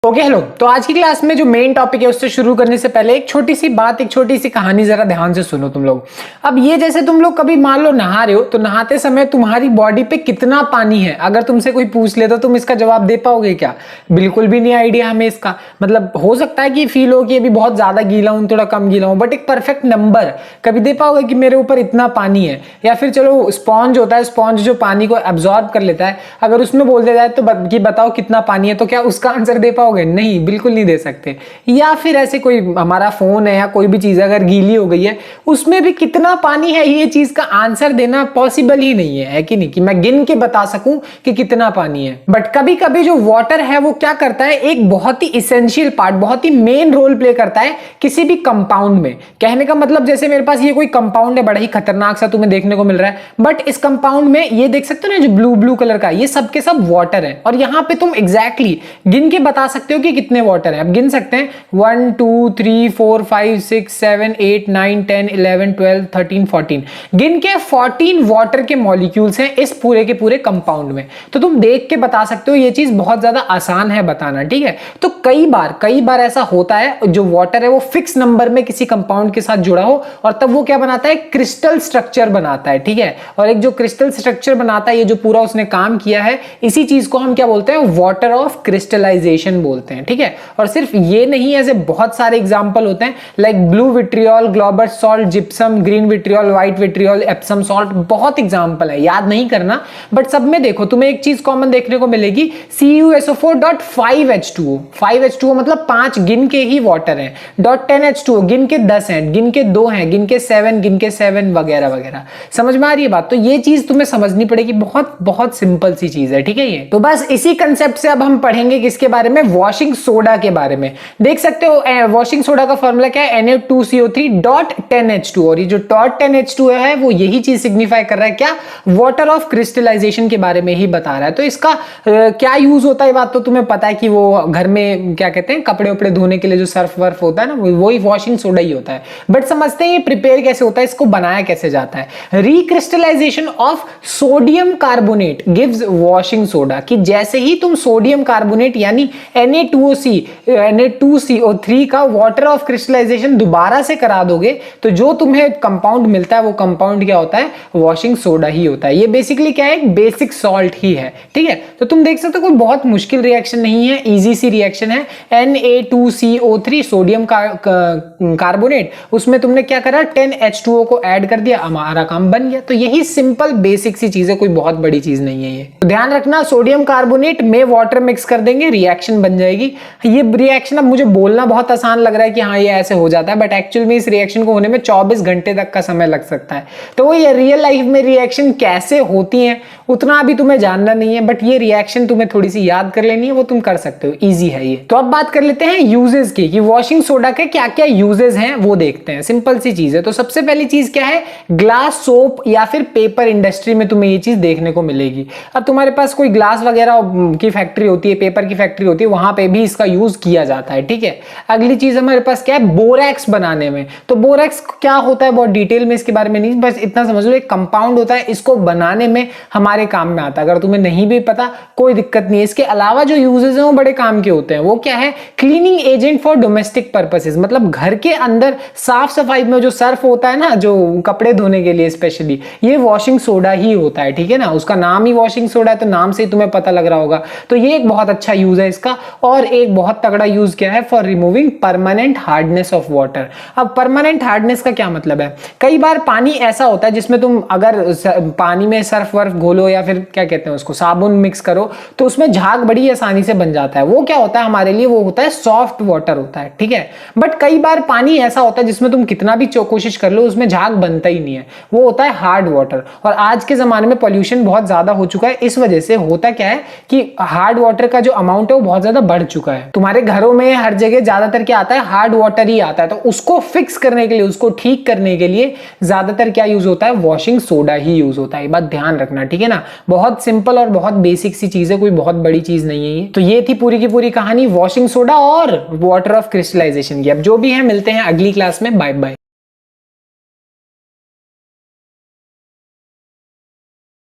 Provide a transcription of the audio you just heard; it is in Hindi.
Okay hello. तो आज की क्लास में जो मेन टॉपिक है उससे शुरू करने से पहले एक छोटी सी बात, एक छोटी सी कहानी जरा ध्यान से सुनो तुम लोग। अब ये जैसे तुम लोग कभी मान लो नहा रहे हो तो नहाते समय तुम्हारी बॉडी पे कितना पानी है, अगर तुमसे कोई पूछ ले तो तुम इसका जवाब दे पाओगे क्या? बिल्कुल भी नहीं आइडिया हमें इसका। मतलब हो सकता है कि फील हो कि अभी बहुत ज्यादा गीला हूं, थोड़ा कम गीला हूं, बट एक परफेक्ट नंबर कभी दे पाओगे कि मेरे ऊपर इतना पानी है? या फिर चलो स्पॉन्ज होता है, स्पॉन्ज जो पानी को एब्जॉर्ब कर लेता है, अगर उसमें बोल दिया जाए तो कि बताओ कितना पानी है, तो क्या उसका आंसर दे पाओगे? नहीं, बिल्कुल नहीं दे सकते। या फिर ऐसे कोई हमारा फोन है या कोई भी चीज अगर गीली हो गई है उसमें भी कितना पानी है ये चीज का आंसर देना पॉसिबल ही नहीं है कि नहीं, कि मैं गिन के बता सकूं कि कितना पानी है। बट कभी कभी जो वाटर है वो क्या करता है, एक बहुत ही इसेंशियल पार्ट, बहुत ही मेन रोल प्ले करता है किसी भी कंपाउंड में। कहने का मतलब जैसे मेरे पास ये कोई कंपाउंड है, बड़ा ही खतरनाक सा तुम्हें देखने को मिल रहा है, बट इस कंपाउंड में ये देख सकते हो ना जो ब्लू ब्लू कलर का, ये सब के सब वाटर है। और यहां पे तुम एग्जैक्टली गिन के बता सकते हो कि कितने वाटर है। अब गिन सकते हैं 1 2 3 4 5 6 7 8 9 10 11 12 13 14, गिन के 14 वाटर के मॉलिक्यूल्स हैं इस पूरे के पूरे कंपाउंड में। तो तुम देख के बता सकते हो, ये चीज बहुत ज्यादा आसान है बताना, ठीक है। तो कई बार ऐसा होता है जो वाटर है वो फिक्स नंबर में किसी कंपाउंड के साथ जुड़ा हो और तब वो क्या बनाता है, क्रिस्टल स्ट्रक्चर बनाता है, ठीक है। और एक जो क्रिस्टल स्ट्रक्चर बनाता है, ये जो पूरा उसने काम किया है, इसी चीज को हम क्या बोलते हैं, वाटर ऑफ क्रिस्टलाइजेशन बोलते हैं, ठीक है। और सिर्फ ये नहीं, ऐसे बहुत सारे एग्जांपल होते हैं, like blue vitriol, global salt, gypsum, green vitriol, white vitriol, Epsom salt, बहुत एग्जांपल है, याद नहीं करना। बट सब में देखो तुम्हें एक चीज कॉमन देखने को मिलेगी, CuSO4.5H2O। 5H2O मतलब 5 गिन के ही वाटर है, .10H2O गिन के 10 हैं, गिन के 2 हैं, गिन के 7, गिन के 7 वगैरह वगैरह। समझ में आ रही है बात? तो ये चीज तुम्हें समझनी पड़ेगी, बहुत बहुत सिंपल सी चीज है, ठीक है। ये तो बस इसी कंसेप्ट से अब हम पढ़ेंगे किसके बारे में, वॉशिंग सोडा के बारे में। देख सकते हो वॉशिंग सोडा का फॉर्मूला क्या है, Na2CO3.10H2। और ये जो .10H2 है वो यही चीज सिग्निफाई कर रहा है क्या, वाटर ऑफ क्रिस्टलाइजेशन के बारे में ही बता रहा है। तो इसका क्या यूज होता है बात तो तुम्हें पता है कि वो घर में क्या कहते हैं, कपड़े उपड़े धोने के लिए जो सर्फ वर्फ होता है ना, वही वॉशिंग सोडा ही होता है। बट समझते हैं ये प्रिपेयर कैसे होता है, इसको बनाया कैसे जाता है। Recrystallisation of sodium carbonate gives washing soda, कि जैसे ही तुम सोडियम कार्बोनेट यानी Na2CO3 का वाटर ऑफ क्रिस्टलाइजेशन दोबारा से करा दोगे तो जो तुम्हें कंपाउंड मिलता है वो कंपाउंड क्या होता है, वॉशिंग सोडा ही होता है। ये बेसिकली क्या है, एक बेसिक सॉल्ट ही है, ठीक है। तो तुम देख सकते हो कोई बहुत मुश्किल रिएक्शन नहीं है, इजी सी रिएक्शन है। Na2CO3 सोडियम कार्बोनेट, उसमें तुमने क्या करा, 10H2O को ऐड कर दिया, हमारा काम बन गया। तो यही सिंपल बेसिक सी चीज है, कोई बहुत बड़ी चीज नहीं है ये। तो ध्यान रखना, सोडियम कार्बोनेट में वाटर मिक्स कर देंगे, रिएक्शन बन जाएगी। ये रिएक्शन अब मुझे बोलना बहुत आसान लग रहा है कि हाँ ये ऐसे हो जाता है, बट एक्चुअल में इस रिएक्शन को होने में 24 घंटे तक का समय लग सकता है। तो ये रियल लाइफ में रिएक्शन कैसे होती है उतना अभी तुम्हें जानना नहीं है, बट ये रिएक्शन तुम्हें थोड़ी सी याद कर लेनी है, वो तुम कर सकते हो, इजी है ये। तो अब बात कर लेते हैं यूजेस की, कि वॉशिंग सोडा के क्या क्या यूजेस हैं वो देखते हैं। सिंपल सी चीज है। तो सबसे पहली चीज क्या है, ग्लास, सोप या फिर पेपर इंडस्ट्री में तुम्हें ये चीज देखने को मिलेगी। अब तुम्हारे पास कोई ग्लास वगैरह की फैक्ट्री होती है, पेपर की फैक्ट्री होती है, वहां पे भी इसका यूज किया जाता है, ठीक है। अगली चीज हमारे पास क्या है, बोरैक्स बनाने में। तो बोरैक्स क्या होता है बहुत डिटेल में इसके बारे में नहीं, बस इतना समझ लो, एक कंपाउंड होता है, इसको बनाने में हमारे काम में आता है। अगर तुम्हें नहीं भी पता कोई दिक्कत नहीं है। इसके अलावा जो यूजेस हैं वो बड़े काम के होते हैं। वो क्या है, cleaning agent for domestic purposes, मतलब घर के अंदर साफ सफाई में जो सर्फ होता है ना, जो कपड़े धोने के लिए स्पेशली, ये वॉशिंग सोडा ही होता है, ठीक है ना। उसका नाम ही वॉशिंग सोडा है, तो नाम से ही तुम्हें पता लग रहा होगा। तो ये एक बहुत अच्छा यूज है इसका। और एक बहुत तगड़ा यूज क्या है, for removing permanent hardness of water. अब परमानेंट हार्डनेस का क्या मतलब है, कई बार पानी ऐसा होता है जिसमें तुम अगर पानी में सर्फ वर्फ घोलो या फिर क्या कहते हैं उसको, साबुन मिक्स करो, तो उसमें झाग बड़ी आसानी से बन जाता है। वो क्या होता है हमारे लिए, वो होता है सॉफ्ट वाटर होता है, ठीक है। बट कई बार पानी ऐसा होता है जिसमें तुम कितना भी कोशिश कर लो उसमें झाग बनता ही नहीं है, वो होता है हार्ड वाटर। और आज के जमाने में पॉल्यूशन बहुत ज्यादा हो चुका है, इस वजह से होता क्या है कि हार्ड वाटर का जो अमाउंट है वो बहुत ज्यादा बढ़ चुका है। तुम्हारे घरों में हर जगह ज्यादातर क्या आता है, हार्ड वाटर ही आता है। तो उसको फिक्स करने के लिए, उसको ठीक करने के लिए ज्यादातर क्या यूज होता है, वॉशिंग सोडा ही यूज होता है। ये बात ध्यान रखना, ठीक है ना। बहुत सिंपल और बहुत बेसिक सी चीज है, कोई बहुत बड़ी चीज नहीं है ये। तो ये थी पूरी की पूरी कहानी वॉशिंग सोडा और वाटर ऑफ क्रिस्टलाइजेशन की। अब जो भी है मिलते हैं अगली क्लास में, बाय बाय।